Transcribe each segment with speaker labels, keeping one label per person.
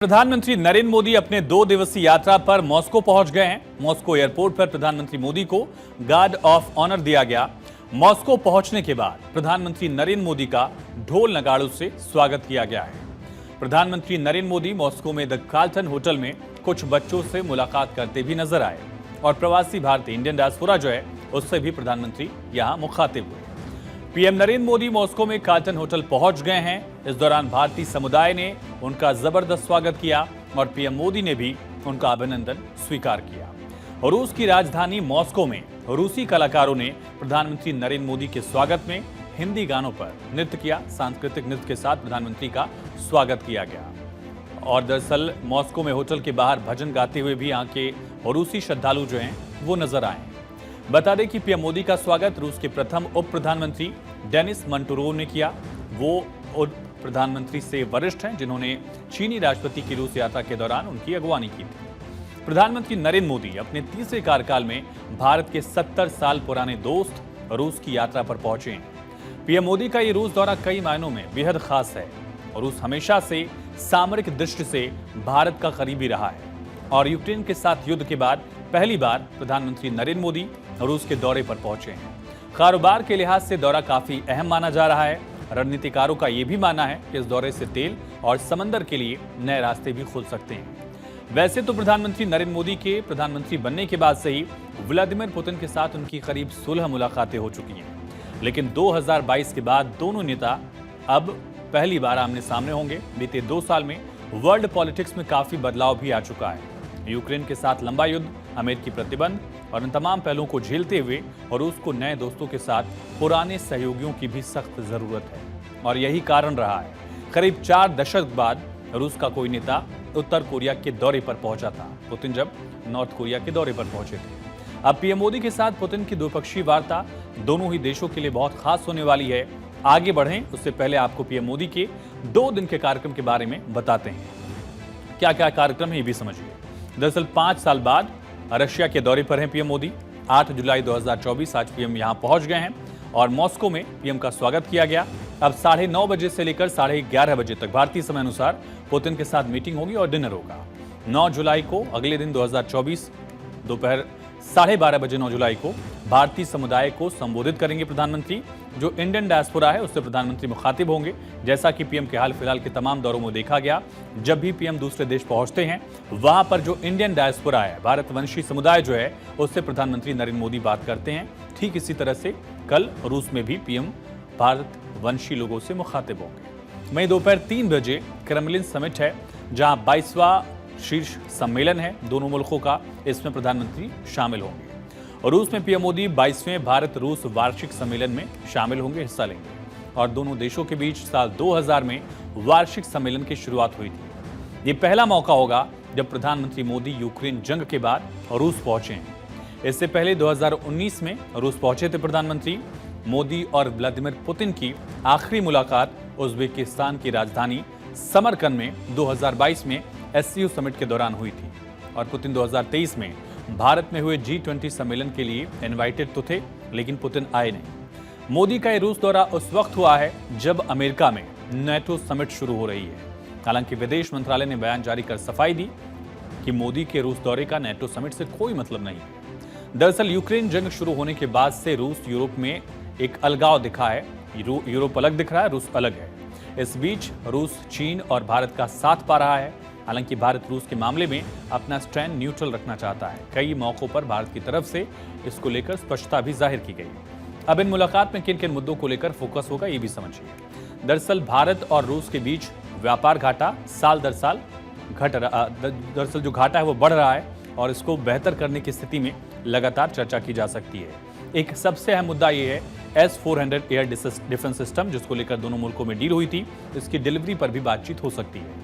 Speaker 1: प्रधानमंत्री नरेंद्र मोदी अपने 2 दिवसीय यात्रा पर मॉस्को पहुंच गए हैं। मॉस्को एयरपोर्ट पर प्रधानमंत्री मोदी को गार्ड ऑफ ऑनर दिया गया। मॉस्को पहुंचने के बाद प्रधानमंत्री नरेंद्र मोदी का ढोल नगाड़ों से स्वागत किया गया है। प्रधानमंत्री नरेंद्र मोदी मॉस्को में द कार्ल्टन होटल में कुछ बच्चों से मुलाकात करते भी नजर आए और प्रवासी भारतीय इंडियन डायस्पोरा जो है उससे भी प्रधानमंत्री यहां मुखातिब हुए। पीएम नरेंद्र मोदी मॉस्को में कार्ल्टन होटल पहुंच गए हैं। इस दौरान भारतीय समुदाय ने उनका जबरदस्त स्वागत किया और पीएम मोदी ने भी उनका अभिनंदन स्वीकार किया। रूस की राजधानी मॉस्को में रूसी कलाकारों ने प्रधानमंत्री नरेंद्र मोदी के स्वागत में हिंदी गानों पर नृत्य किया। सांस्कृतिक नृत्य के साथ प्रधानमंत्री का स्वागत किया गया और दरअसल मॉस्को में होटल के बाहर भजन गाते हुए भी यहाँ के रूसी श्रद्धालु जो हैं वो नजर आए। बता दें कि पीएम मोदी का स्वागत रूस के प्रथम उप प्रधानमंत्री डेनिस मंटूरोव ने किया। वो उप प्रधानमंत्री से वरिष्ठ हैं जिन्होंने चीनी राष्ट्रपति की रूस यात्रा के दौरान उनकी अगवानी की थी। प्रधानमंत्री नरेंद्र मोदी अपने तीसरे कार्यकाल में भारत के 70 साल पुराने दोस्त रूस की यात्रा पर पहुंचे हैं। पीएम मोदी का ये रूस दौरा कई मायनों में बेहद खास है। रूस हमेशा से सामरिक दृष्टि से भारत का करीबी रहा है और यूक्रेन के साथ युद्ध के बाद पहली बार प्रधानमंत्री नरेंद्र मोदी रूस के दौरे पर पहुंचे हैं। कारोबार के लिहाज से दौरा काफी अहम माना जा रहा है। रणनीतिकारों का यह भी मानना है कि इस दौरे से तेल और समंदर के लिए नए रास्ते भी खुल सकते हैं। वैसे तो प्रधानमंत्री नरेंद्र मोदी के प्रधानमंत्री बनने के बाद से ही व्लादिमीर पुतिन के साथ उनकी करीब 16 मुलाकातें हो चुकी हैं, लेकिन 2022 के बाद दोनों नेता अब पहली बार आमने सामने होंगे। बीते 2 साल में वर्ल्ड पॉलिटिक्स में काफी बदलाव भी आ चुका है। यूक्रेन के साथ लंबा युद्ध, अमेरिकी प्रतिबंध और इन तमाम पहलुओं को झेलते हुए और रूस को नए दोस्तों के साथ पुराने सहयोगियों की भी सख्त जरूरत है और यही कारण रहा है। करीब 4 दशक बाद रूस का कोई नेता उत्तर कोरिया के दौरे पर पहुंचा था, पुतिन जब नॉर्थ कोरिया के दौरे पर पहुंचे थे। अब पीएम मोदी के साथ पुतिन की द्विपक्षीय वार्ता दोनों ही देशों के लिए बहुत खास होने वाली है। आगे बढ़ें उससे पहले आपको पीएम मोदी के 2 दिन के कार्यक्रम के बारे में बताते हैं। क्या क्या कार्यक्रम है ये भी समझिए। दरअसल 5 साल बाद रशिया के दौरे पर हैं पीएम मोदी। 8 जुलाई 2024 आज पीएम यहां पहुंच गए हैं और मॉस्को में पीएम का स्वागत किया गया। अब 9:30 बजे से लेकर 11:30 बजे तक भारतीय समय अनुसार पुतिन के साथ मीटिंग होगी और डिनर होगा। 9 जुलाई को अगले दिन 2024 दोपहर 12:30 बजे 9 जुलाई को भारतीय समुदाय को संबोधित करेंगे प्रधानमंत्री। जो इंडियन डायस्पोरा है उससे प्रधानमंत्री मुखातिब होंगे। जैसा कि पीएम के हाल फिलहाल के तमाम दौरों में देखा गया, जब भी पीएम दूसरे देश पहुंचते हैं वहां पर जो इंडियन डायस्पोरा है, भारतवंशी समुदाय जो है, उससे प्रधानमंत्री नरेंद्र मोदी बात करते हैं। ठीक इसी तरह से कल रूस में भी पीएम भारतवंशी लोगों से मुखातिब होंगे। वहीं दोपहर 3 बजे क्रेमलिन समिट है जहां 22वां शीर्ष सम्मेलन है दोनों मुल्कों का, इसमें प्रधानमंत्री शामिल होंगे। रूस में पीएम मोदी 22वें भारत रूस वार्षिक सम्मेलन में शामिल होंगे, हिस्सा लेंगे और दोनों देशों के बीच साल 2000 में वार्षिक सम्मेलन की शुरुआत हुई थी। ये पहला मौका होगा जब प्रधानमंत्री मोदी यूक्रेन जंग के बाद रूस पहुंचे हैं। इससे पहले 2019 में रूस पहुंचे थे प्रधानमंत्री मोदी और व्लादिमीर पुतिन की आखिरी मुलाकात उज्बेकिस्तान की राजधानी समरकंद में 2022 में एससीओ समिट के दौरान हुई थी और पुतिन 2023 में भारत में हुए G20 सम्मेलन के लिए इनवाइटेड तो थे, लेकिन पुतिन आए नहीं। मोदी का ये रूस दौरा उस वक्त हुआ है जब अमेरिका में नेटो समिट शुरू हो रही है। हालांकि विदेश मंत्रालय ने बयान जारी कर सफाई दी कि मोदी के रूस दौरे का नेटो समिट से कोई मतलब नहीं है। दरअसल यूक्रेन जंग शुरू होने के बाद से रूस यूरोप में एक अलगाव दिखा है। यूरोप अलग दिख रहा है, रूस अलग है। इस बीच रूस चीन और भारत का साथ पा रहा है। हालांकि भारत रूस के मामले में अपना स्टैंड न्यूट्रल रखना चाहता है। कई मौकों पर भारत की तरफ से इसको लेकर स्पष्टता भी जाहिर की गई। अब इन मुलाकात में किन किन मुद्दों को लेकर फोकस होगा ये भी समझिए। दरअसल भारत और रूस के बीच व्यापार घाटा साल दर साल घट रहा, दरअसल जो घाटा है वो बढ़ रहा है और इसको बेहतर करने की स्थिति में लगातार चर्चा की जा सकती है। एक सबसे अहम मुद्दा ये है S-400 एयर डिफेंस सिस्टम, जिसको लेकर दोनों मुल्कों में डील हुई थी। इसकी डिलीवरी पर भी बातचीत हो सकती है।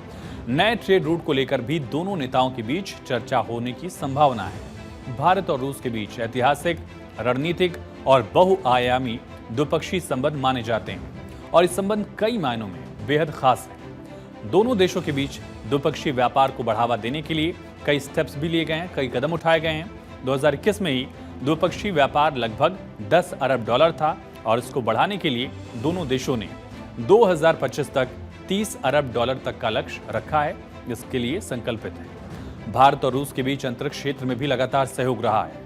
Speaker 1: नए ट्रेड रूट को लेकर भी दोनों नेताओं के बीच चर्चा होने की संभावना है। भारत और रूस के बीच ऐतिहासिक, रणनीतिक और बहुआयामी द्विपक्षीय संबंध माने जाते हैं और इस संबंध कई मायनों में बेहद खास है। दोनों देशों के बीच द्विपक्षीय व्यापार को बढ़ावा देने के लिए कई स्टेप्स भी लिए गए हैं, कई कदम उठाए गए हैं। 2021 में ही द्विपक्षीय व्यापार लगभग $10 अरब था और इसको बढ़ाने के लिए दोनों देशों ने 2025 तक $30 अरब तक का लक्ष्य रखा है। इसके लिए संकल्पित है। भारत और रूस के बीच अंतरिक्ष क्षेत्र में भी लगातार सहयोग रहा है।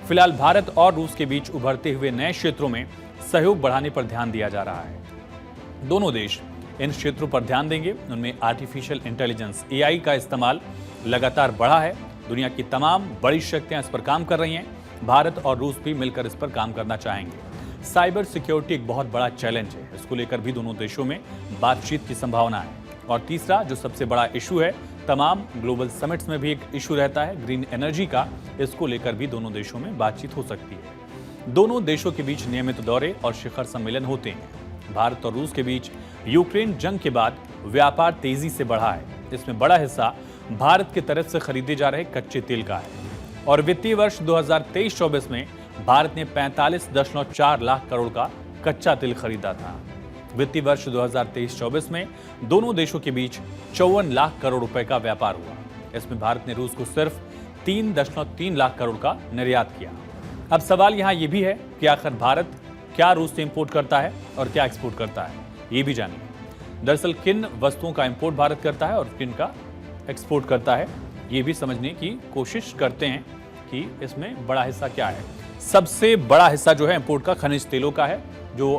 Speaker 1: फिलहाल भारत और रूस के बीच उभरते हुए नए क्षेत्रों में सहयोग बढ़ाने पर ध्यान दिया जा रहा है। दोनों देश इन क्षेत्रों पर ध्यान देंगे। उनमें आर्टिफिशियल इंटेलिजेंस एआई का इस्तेमाल लगातार बढ़ा है। दुनिया की तमाम बड़ी शक्तियां इस पर काम कर रही हैं। भारत और रूस भी मिलकर इस पर काम करना चाहेंगे। साइबर सिक्योरिटी एक बहुत बड़ा चैलेंज है। इसको लेकर भी दोनों देशों में बातचीत की संभावना है। और तीसरा जो सबसे बड़ा इशू है, तमाम ग्लोबल समिट्स में भी एक इशू रहता है ग्रीन एनर्जी का। इसको लेकर भी दोनों देशों में बातचीत हो सकती है। दोनों देशों के बीच नियमित दौरे और शिखर सम्मेलन होते हैं। भारत और रूस के बीच यूक्रेन जंग के बाद व्यापार तेजी से बढ़ा है। इसमें बड़ा हिस्सा भारत की तरफ से खरीदे जा रहे कच्चे तेल का है। और वित्तीय वर्ष 2023-24 में भारत ने 45.4 लाख करोड़ का कच्चा तेल खरीदा था। वित्तीय वर्ष 2023-24 में दोनों देशों के बीच 54 लाख करोड़ रुपए का व्यापार हुआ। इसमें भारत ने रूस को सिर्फ 3.3 लाख करोड़ का निर्यात किया। अब सवाल यहाँ ये भी है कि आखिर भारत क्या रूस से इंपोर्ट करता है और क्या एक्सपोर्ट करता है, ये भी जानिए। दरअसल किन वस्तुओं का इंपोर्ट भारत करता है और किन का एक्सपोर्ट करता है, ये भी समझने की कोशिश करते हैं कि इसमें बड़ा हिस्सा क्या है। सबसे बड़ा हिस्सा जो है इंपोर्ट का खनिज तेलों का है। जो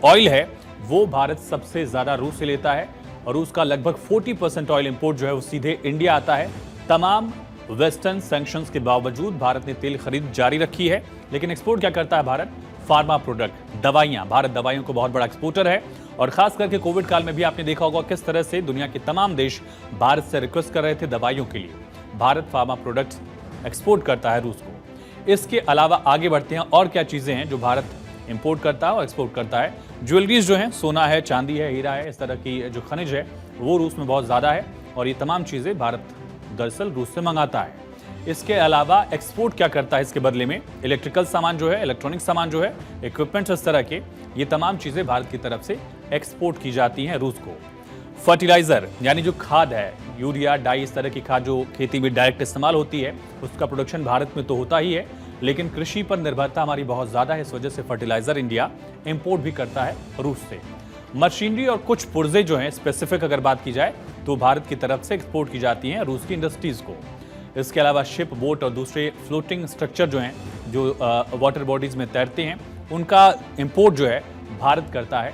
Speaker 1: ऑयल है वो भारत सबसे ज्यादा रूस से लेता है और रूस का लगभग 40% ऑयल इंपोर्ट जो है वो सीधे इंडिया आता है। तमाम वेस्टर्न सैंक्शंस के बावजूद भारत ने तेल खरीद जारी रखी है। लेकिन एक्सपोर्ट क्या करता है भारत? फार्मा प्रोडक्ट, दवाइयां। भारत दवाइयों को बहुत बड़ा एक्सपोर्टर है और खास करके कोविड काल में भी आपने देखा होगा किस तरह से दुनिया के तमाम देश भारत से रिक्वेस्ट कर रहे थे दवाइयों के लिए। भारत फार्मा प्रोडक्ट्स एक्सपोर्ट करता है रूस को। इसके अलावा आगे बढ़ते हैं और क्या चीजें हैं जो भारत इंपोर्ट करता है और एक्सपोर्ट करता है। ज्वेलरीज जो हैं, सोना है, चांदी है, हीरा है, इस तरह की जो खनिज है वो रूस में बहुत ज्यादा है और ये तमाम चीजें भारत दरअसल रूस से मंगाता है। इसके अलावा एक्सपोर्ट क्या करता है इसके बदले में? इलेक्ट्रिकल सामान जो है, इलेक्ट्रॉनिक सामान जो है, इक्विपमेंट्स इस तरह के, ये तमाम चीजें भारत की तरफ से एक्सपोर्ट की जाती हैं रूस को। फर्टिलाइजर यानी जो खाद है, यूरिया, डाई, इस तरह की खाद जो खेती में डायरेक्ट इस्तेमाल होती है, उसका प्रोडक्शन भारत में तो होता ही है, लेकिन कृषि पर निर्भरता हमारी बहुत ज्यादा है। इस वजह से फर्टिलाइजर इंडिया इंपोर्ट भी करता है रूस से। मशीनरी और कुछ पुर्जे जो हैं, स्पेसिफिक अगर बात की जाए तो भारत की तरफ से एक्सपोर्ट की जाती हैं रूस की इंडस्ट्रीज को। इसके अलावा शिप, बोट और दूसरे फ्लोटिंग स्ट्रक्चर जो हैं, जो वाटर बॉडीज में तैरते हैं, उनका इंपोर्ट जो है भारत करता है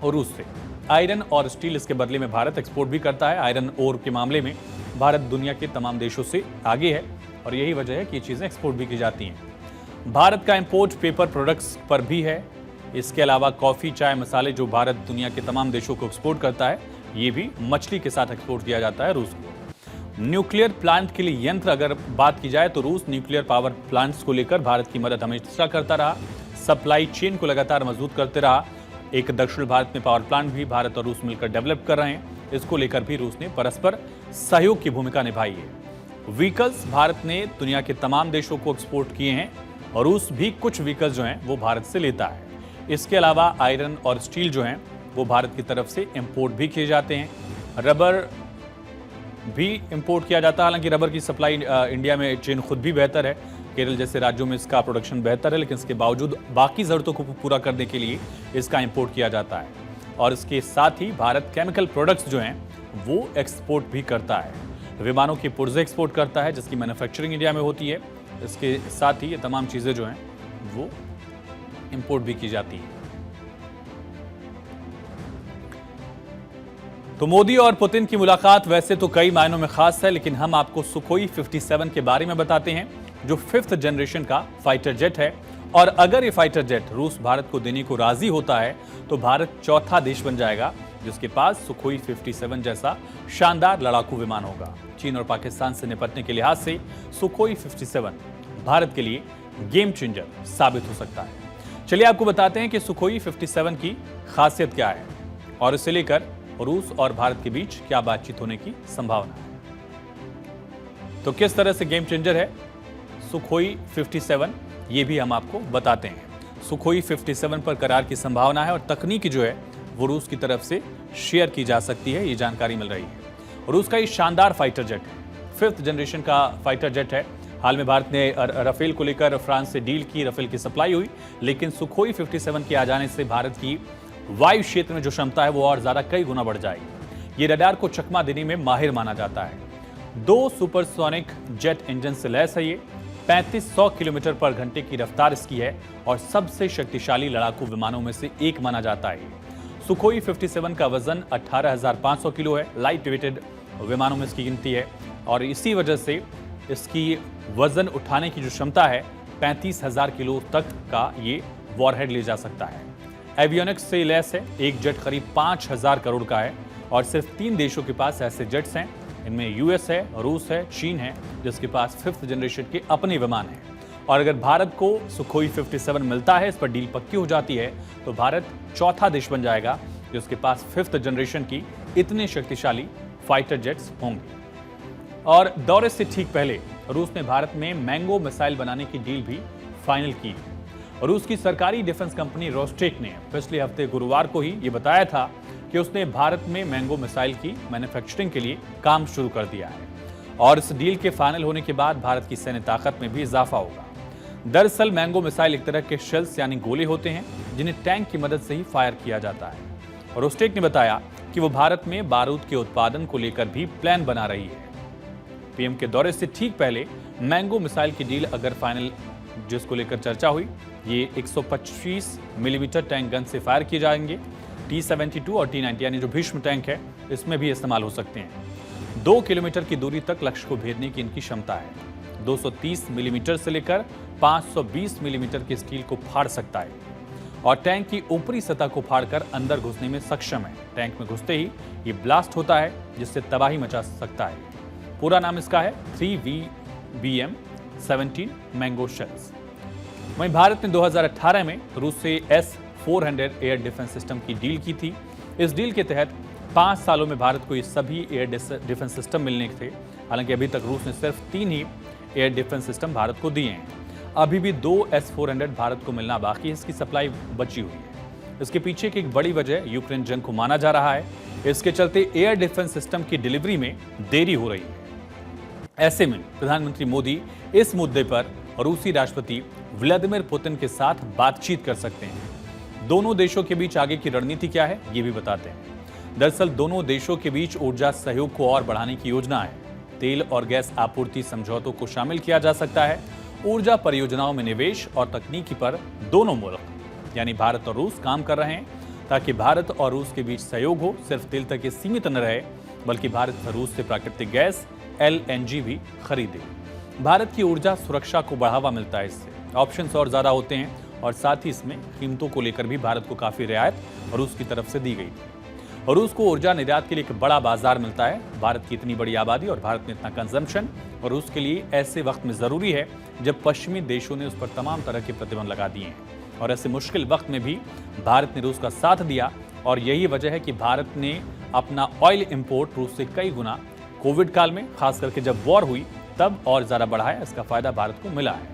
Speaker 1: और रूस से। आयरन और स्टील इसके बदले में भारत एक्सपोर्ट भी करता है। आयरन ओर के मामले में भारत दुनिया के तमाम देशों से आगे है और यही वजह है कि ये चीज़ें एक्सपोर्ट भी की जाती हैं। भारत का इंपोर्ट पेपर प्रोडक्ट्स पर भी है। इसके अलावा कॉफ़ी, चाय, मसाले जो भारत दुनिया के तमाम देशों को एक्सपोर्ट करता है, ये भी मछली के साथ एक्सपोर्ट किया जाता है रूस को। न्यूक्लियर प्लांट के लिए यंत्र अगर बात की जाए तो रूस न्यूक्लियर पावर प्लांट्स को लेकर भारत की मदद हमेशा करता रहा। सप्लाई चेन को लगातार मजबूत करते रहा। एक दक्षिण भारत में पावर प्लांट भी भारत और रूस मिलकर डेवलप कर रहे हैं। इसको लेकर भी रूस ने परस्पर सहयोग की भूमिका निभाई है। व्हीकल्स भारत ने दुनिया के तमाम देशों को एक्सपोर्ट किए हैं और रूस भी कुछ व्हीकल्स जो हैं वो भारत से लेता है। इसके अलावा आयरन और स्टील जो हैं वो भारत की तरफ से इंपोर्ट भी किए जाते हैं। रबर भी इंपोर्ट किया जाता है। हालांकि रबर की सप्लाई इंडिया में चेन खुद भी बेहतर है। केरल जैसे राज्यों में इसका प्रोडक्शन बेहतर है, लेकिन इसके बावजूद बाकी ज़रूरतों को पूरा करने के लिए इसका इंपोर्ट किया जाता है। और इसके साथ ही भारत केमिकल प्रोडक्ट्स जो हैं वो एक्सपोर्ट भी करता है। विमानों के पुर्जे एक्सपोर्ट करता है जिसकी मैन्युफैक्चरिंग इंडिया में होती है। इसके साथ ही ये तमाम चीज़ें जो हैं वो इंपोर्ट भी की जाती हैं। तो मोदी और पुतिन की मुलाकात वैसे तो कई मायनों में खास है, लेकिन हम आपको सुखोई 57 के बारे में बताते हैं जो 5th जनरेशन का फाइटर जेट है। और अगर ये फाइटर जेट रूस भारत को देने को राजी होता है तो भारत चौथा देश बन जाएगा जिसके पास सुखोई 57 जैसा शानदार लड़ाकू विमान होगा। चीन और पाकिस्तान से निपटने के लिहाज से सुखोई 57 भारत के लिए गेम चेंजर साबित हो सकता है। चलिए आपको बताते हैं कि सुखोई 57 की खासियत क्या है और इसे लेकर रूस और भारत के बीच क्या बातचीत होने की संभावना है। तो किस तरह से गेम चेंजर है सुखोई 57, ये भी हम आपको बताते हैं। सुखोई 57 पर करार की संभावना है और तकनीक जो है वो रूस की तरफ से शेयर की जा सकती है, ये जानकारी मिल रही है। रूस का ये शानदार फाइटर जेट है, 5th जनरेशन का फाइटर जेट है। हाल में भारत ने राफेल को लेकर फ्रांस से डील की, राफेल की सप्लाई हुई, लेकिन सुखोई 57 के आ जाने से भारत की वायु क्षेत्र में जो क्षमता है वो और ज्यादा कई गुना बढ़ जाएगी। ये रडार को चकमा देने में माहिर माना जाता है। 2 सुपरसोनिक जेट इंजन से लैस है ये। 3500 किलोमीटर पर घंटे की रफ्तार इसकी है और सबसे शक्तिशाली लड़ाकू विमानों में से एक माना जाता है। सुखोई 57 का वजन 18,500 किलो है। लाइट वेटेड विमानों में इसकी गिनती है और इसी वजह से इसकी वजन उठाने की जो क्षमता है 35,000 किलो तक का ये वॉरहेड ले जा सकता है। एवियोनिक्स से लैस है। एक जेट करीब 5,000 करोड़ का है और सिर्फ 3 देशों के पास ऐसे जेट्स हैं। इनमें यूएस है, रूस है, चीन है, जिसके पास 5th जनरेशन के अपने विमान हैं। और अगर भारत को सुखोई 57 मिलता है, इस पर डील पक्की हो जाती है, तो भारत चौथा देश बन जाएगा जिसके पास 5th जनरेशन की इतने शक्तिशाली फाइटर जेट्स होंगे। और दौरे से ठीक पहले रूस ने भारत में मैंगो मिसाइल बनाने की डील भी फाइनल की। रूस की सरकारी डिफेंस कंपनी रोस्टेक ने पिछले हफ्ते गुरुवार को ही ये बताया था कि उसने भारत में मैंगो मिसाइल की मैन्युफैक्चरिंग के लिए काम शुरू कर दिया है और इस डील के फाइनल होने के बाद भारत की सैन्य ताकत में भी इजाफा होगा। दरअसल मैंगो मिसाइल एक तरह के शेल्स यानी गोले होते हैं जिन्हें टैंक की मदद से ही फायर किया जाता है। रोस्टेक ने बताया कि वो भारत में बारूद के उत्पादन को लेकर भी प्लान बना रही है। पीएम के दौरे से ठीक पहले मैंगो मिसाइल की डील अगर फाइनल जिसको लेकर चर्चा हुई, ये 125 मिलीमीटर टैंक गन से फायर किए जाएंगे। T-72 और T-90 यानी जो भीष्म टैंक है इसमें भी इस्तेमाल हो सकते हैं। 2 किलोमीटर की दूरी तक लक्ष्य को भेदने की इनकी क्षमता है। 230 मिलीमीटर से लेकर 520 मिलीमीटर की स्टील को फाड़ सकता है और टैंक की ऊपरी सतह को फाड़कर अंदर घुसने में सक्षम है। टैंक में घुसते ही ये ब्लास्ट होता है जिससे तबाही मचा सकता है। पूरा नाम इसका है 3VBM-17 मैंगो शेल्स। वहीं भारत ने 2018 में रूस से S-400 एयर डिफेंस सिस्टम की डील की थी। इस डील के तहत 5 सालों में भारत को ये सभी एयर डिफेंस सिस्टम मिलने थे। हालांकि अभी तक रूस ने सिर्फ 3 ही एयर डिफेंस सिस्टम भारत को दिए हैं। अभी भी 2 S-400 भारत को मिलना बाकी है। इसकी सप्लाई बची हुई है। इसके पीछे की एक बड़ी वजह यूक्रेन जंग को माना जा रहा है। इसके चलते एयर डिफेंस सिस्टम की डिलीवरी में देरी हो रही है। ऐसे में प्रधानमंत्री मोदी इस मुद्दे पर रूसी राष्ट्रपति व्लादिमीर पुतिन के साथ बातचीत कर सकते हैं। दोनों देशों के बीच आगे की रणनीति क्या है, ये भी बताते हैं। दरअसल दोनों देशों के बीच ऊर्जा सहयोग को और बढ़ाने की योजना है। तेल और गैस आपूर्ति समझौतों को शामिल किया जा सकता है। ऊर्जा परियोजनाओं में निवेश और तकनीकी पर दोनों मुल्क यानी भारत और रूस काम कर रहे हैं ताकि भारत और रूस के बीच सहयोग हो। सिर्फ तेल तक सीमित न रहे बल्कि भारत रूस से प्राकृतिक गैस LNG भी खरीदे। भारत की ऊर्जा सुरक्षा को बढ़ावा मिलता है। इससे ऑप्शंस और ज्यादा होते हैं और साथ ही इसमें कीमतों को लेकर भी भारत को काफी रियायत रूस की तरफ से दी गई थी। और रूस को ऊर्जा निर्यात के लिए एक बड़ा बाजार मिलता है। भारत की इतनी बड़ी आबादी और भारत में इतना कंजम्पशन और रूस के लिए ऐसे वक्त में जरूरी है जब पश्चिमी देशों ने उस पर तमाम तरह के प्रतिबंध लगा दिए हैं। और ऐसे मुश्किल वक्त में भी भारत ने रूस का साथ दिया और यही वजह है कि भारत ने अपना ऑयल इंपोर्ट रूस से कई गुना कोविड काल में, खास करके जब वॉर हुई तब और ज्यादा बढ़ाया। इसका फायदा भारत को मिला है।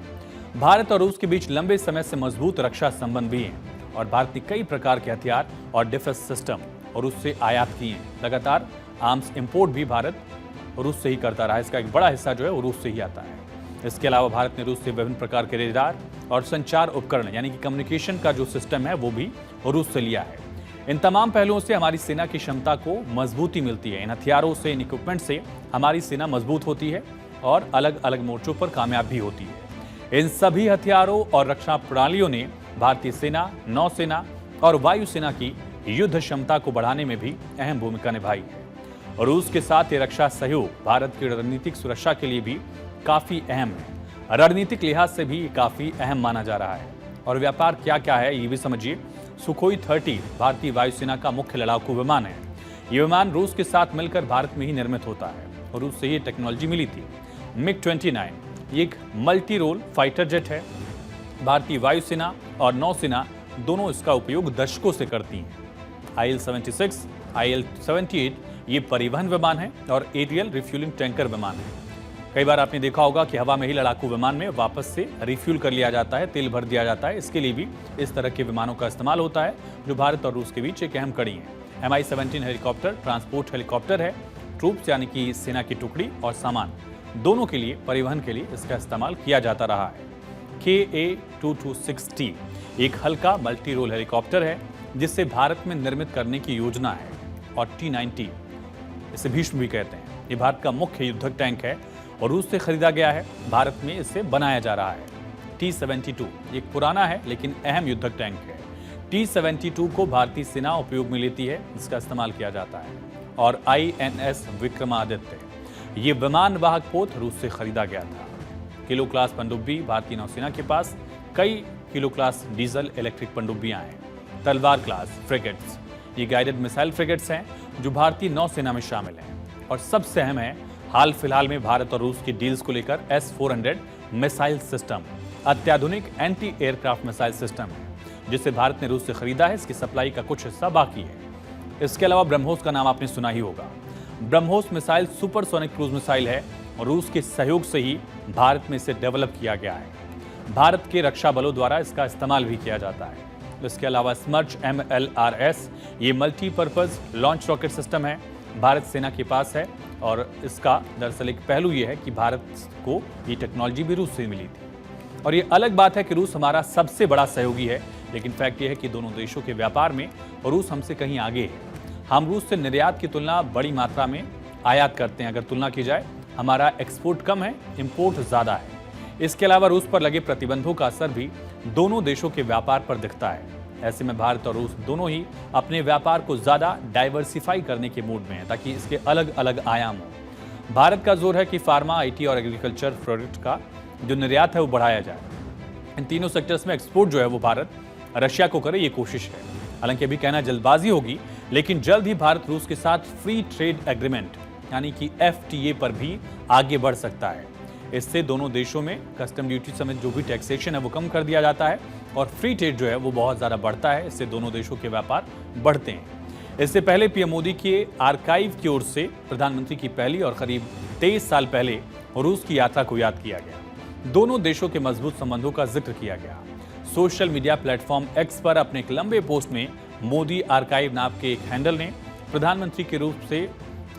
Speaker 1: भारत और रूस के बीच लंबे समय से मजबूत रक्षा संबंध भी हैं और भारत ने कई प्रकार के हथियार और डिफेंस सिस्टम और रूस से आयात किए हैं। लगातार आर्म्स इंपोर्ट भी भारत रूस से ही करता रहा। इसका एक बड़ा हिस्सा जो है वो रूस से ही आता है। इसके अलावा भारत ने रूस से विभिन्न प्रकार के रेडार और संचार उपकरण यानी कि कम्युनिकेशन का जो सिस्टम है वो भी रूस से लिया है। इन तमाम पहलुओं से हमारी सेना की क्षमता को मजबूती मिलती है। इन हथियारों से, इन इक्विपमेंट से हमारी सेना मजबूत होती है और अलग अलग मोर्चों पर कामयाब भी होती है। इन सभी हथियारों और रक्षा प्रणालियों ने भारतीय सेना, नौसेना और वायुसेना की युद्ध क्षमता को बढ़ाने में भी अहम भूमिका निभाई है। रूस के साथ ये रक्षा सहयोग भारत की रणनीतिक सुरक्षा के लिए भी काफी अहम है। रणनीतिक लिहाज से भी काफी अहम माना जा रहा है। और व्यापार क्या क्या है ये भी समझिए। सुखोई 30 भारतीय वायुसेना का मुख्य लड़ाकू विमान है। ये विमान रूस के साथ मिलकर भारत में ही निर्मित होता है और रूस से ये टेक्नोलॉजी मिली थी। MiG-29 ये एक मल्टी रोल फाइटर जेट है। भारतीय वायुसेना और नौसेना दोनों इसका उपयोग दशकों से करती हैं। IL-76, IL-78 ये परिवहन विमान है और एरियल रिफ्यूलिंग टैंकर विमान है। कई बार आपने देखा होगा कि हवा में ही लड़ाकू विमान में वापस से रिफ्यूल कर लिया जाता है, तेल भर दिया जाता है। इसके लिए भी इस तरह के विमानों का इस्तेमाल होता है जो भारत और रूस के बीच एक अहम कड़ी है। Mi-17 हेलीकॉप्टर ट्रांसपोर्ट हेलीकॉप्टर है। ट्रूप्स यानी कि सेना की टुकड़ी और सामान दोनों के लिए परिवहन के लिए इसका इस्तेमाल किया जाता रहा है। KA-226T एक हल्का मल्टी रोल हेलीकॉप्टर है जिससे भारत में निर्मित करने की योजना है। और T-90 इसे भीष्म भी कहते हैं। ये भारत का मुख्य युद्धक टैंक है और रूस से खरीदा गया है। भारत में इसे बनाया जा रहा है। T-72 एक पुराना है लेकिन अहम युद्धक टैंक है। T-72 को भारतीय सेना उपयोग में लेती है, इसका इस्तेमाल किया जाता है। और INS विक्रमादित्य ये विमान वाहक पोत रूस से खरीदा गया था। किलो क्लास पनडुब्बी भारतीय नौसेना के पास कई किलो क्लास डीजल इलेक्ट्रिक पनडुब्बियां हैं। तलवार क्लास फ्रिगेट्स ये गाइडेड मिसाइल फ्रिगेट्स हैं जो भारतीय नौसेना में शामिल हैं। और सबसे अहम है हाल फिलहाल में भारत और रूस की डील्स को लेकर S-400 मिसाइल सिस्टम अत्याधुनिक एंटी एयरक्राफ्ट मिसाइल सिस्टम है जिसे भारत ने रूस से खरीदा है। इसकी सप्लाई का कुछ हिस्सा बाकी है। इसके अलावा ब्रह्मोस का नाम आपने सुना ही होगा। BrahMos missile supersonic cruise missile है और रूस के सहयोग से ही भारत में इसे डेवलप किया गया है। भारत के रक्षा बलों द्वारा इसका इस्तेमाल भी किया जाता है। इसके अलावा स्मर्च MLRS ये मल्टीपर्पज लॉन्च रॉकेट सिस्टम है, भारत सेना के पास है। और इसका दरअसल एक पहलू ये है कि भारत को ये टेक्नोलॉजी भी रूस से मिली थी। और ये अलग बात है कि रूस हमारा सबसे बड़ा सहयोगी है, लेकिन फैक्ट ये है कि दोनों देशों के व्यापार में रूस हमसे कहीं आगे है। हम रूस से निर्यात की तुलना बड़ी मात्रा में आयात करते हैं। अगर तुलना की जाए हमारा एक्सपोर्ट कम है, इंपोर्ट ज़्यादा है। इसके अलावा रूस पर लगे प्रतिबंधों का असर भी दोनों देशों के व्यापार पर दिखता है। ऐसे में भारत और रूस दोनों ही अपने व्यापार को ज़्यादा डाइवर्सिफाई करने के मूड में है ताकि इसके अलग अलग आयाम हो। भारत का जोर है कि फार्मा, IT और एग्रीकल्चर प्रोडक्ट का जो निर्यात है वो बढ़ाया जाए। इन तीनों सेक्टर्स में एक्सपोर्ट जो है वो भारत रशिया को करे, ये कोशिश है। हालांकि अभी कहना जल्दबाजी होगी, लेकिन जल्द ही भारत रूस के साथ फ्री ट्रेड एग्रीमेंट यानी कि FTA पर भी आगे बढ़ सकता है। इससे दोनों देशों में कस्टम ड्यूटी समेत जो भी टैक्सेशन है वो कम कर दिया जाता है और फ्री ट्रेड जो है वो बहुत ज़्यादा बढ़ता है। इससे दोनों देशों के व्यापार बढ़ते हैं। इससे पहले PM मोदी के आर्काइव की ओर से प्रधानमंत्री की पहली और करीब 23 साल पहले रूस की यात्रा को याद किया गया। दोनों देशों के मजबूत संबंधों का जिक्र किया गया। सोशल मीडिया प्लेटफॉर्म X पर अपने एक लंबे पोस्ट में मोदी आर्काइव नाम के एक हैंडल ने प्रधानमंत्री के रूप से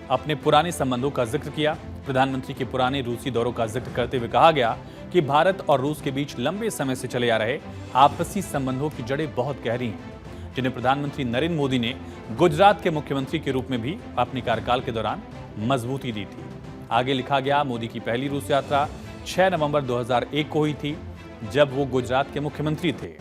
Speaker 1: अपने पुराने संबंधों का जिक्र किया। प्रधानमंत्री के पुराने रूसी दौरों का जिक्र करते हुए कहा गया कि भारत और रूस के बीच लंबे समय से चले आ रहे आपसी संबंधों की जड़ें बहुत गहरी हैं, जिन्हें प्रधानमंत्री नरेंद्र मोदी ने गुजरात के मुख्यमंत्री के रूप में भी अपने कार्यकाल के दौरान मजबूती दी थी। आगे लिखा गया, मोदी की पहली रूस यात्रा 6 नवंबर 2001 को हुई थी, जब वो गुजरात के मुख्यमंत्री थे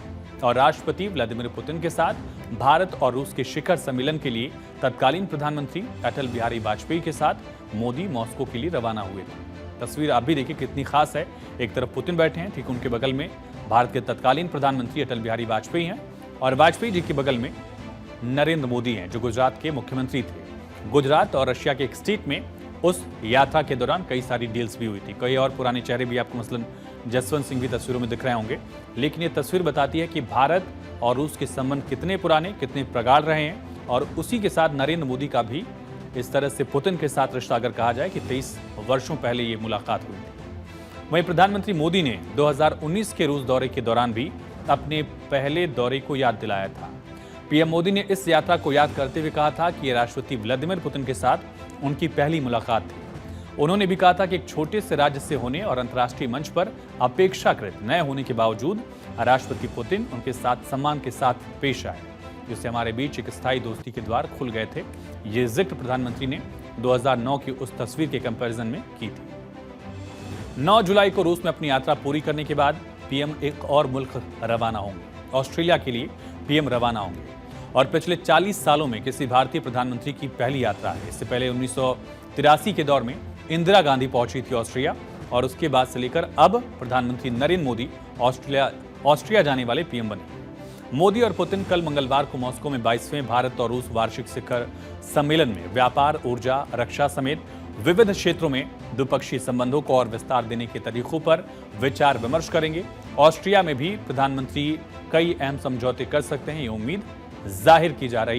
Speaker 1: और राष्ट्रपति व्लादिमीर पुतिन के साथ भारत और रूस के शिखर सम्मेलन के लिए तत्कालीन प्रधानमंत्री अटल बिहारी वाजपेयी के साथ मोदी मॉस्को के लिए रवाना हुए थे। तस्वीर आप भी देखिए कितनी खास है। एक तरफ पुतिन बैठे हैं, ठीक उनके बगल में भारत के तत्कालीन प्रधानमंत्री अटल बिहारी वाजपेयी हैं और वाजपेयी जी के बगल में नरेंद्र मोदी हैं जो गुजरात के मुख्यमंत्री थे। गुजरात और रशिया के एक स्टेट में उस यात्रा के दौरान कई सारी डील्स भी हुई थी। कई और पुराने चेहरे भी आपको मसलन जसवंत सिंह भी तस्वीरों में दिख रहे होंगे। लेकिन ये तस्वीर बताती है कि भारत और रूस के संबंध कितने पुराने, कितने प्रगाढ़ रहे हैं। और उसी के साथ नरेंद्र मोदी का भी इस तरह से पुतिन के साथ रिश्ता अगर कहा जाए कि 23 वर्षों पहले ये मुलाकात हुई थी। वहीं प्रधानमंत्री मोदी ने 2019 के रूस दौरे के दौरान भी अपने पहले दौरे को याद दिलाया था। PM मोदी ने इस यात्रा को याद करते हुए कहा था कि ये राष्ट्रपति व्लादिमीर पुतिन के साथ उनकी पहली मुलाकात थी। उन्होंने भी कहा था कि एक छोटे से राज्य से होने और अंतर्राष्ट्रीय मंच पर अपेक्षाकृत नए होने के बावजूद राष्ट्रपति पुतिन उनके साथ सम्मान के साथ पेश आए, जिससे हमारे बीच एक स्थायी दोस्ती के द्वार खुल गए थे। ये जिक्र प्रधानमंत्री ने 2009 की उस तस्वीर के कंपैरिजन में की थी। 9 जुलाई को रूस में अपनी यात्रा पूरी करने के बाद PM एक और मुल्क रवाना होंगे। ऑस्ट्रेलिया के लिए PM रवाना होंगे और पिछले 40 सालों में किसी भारतीय प्रधानमंत्री की पहली यात्रा है। इससे पहले 1983 के दौर में इंदिरा गांधी पहुंची थी ऑस्ट्रिया और उसके बाद से लेकर अब प्रधानमंत्री नरेंद्र मोदी ऑस्ट्रिया जाने वाले PM बने। मोदी और पुतिन कल मंगलवार को मॉस्को में 22वें भारत और रूस वार्षिक शिखर सम्मेलन में व्यापार, ऊर्जा, रक्षा समेत विविध क्षेत्रों में द्विपक्षीय संबंधों को और विस्तार देने के तरीकों पर विचार विमर्श करेंगे। ऑस्ट्रिया में भी प्रधानमंत्री कई अहम समझौते कर सकते हैं, ये उम्मीद जाहिर की जा रही है।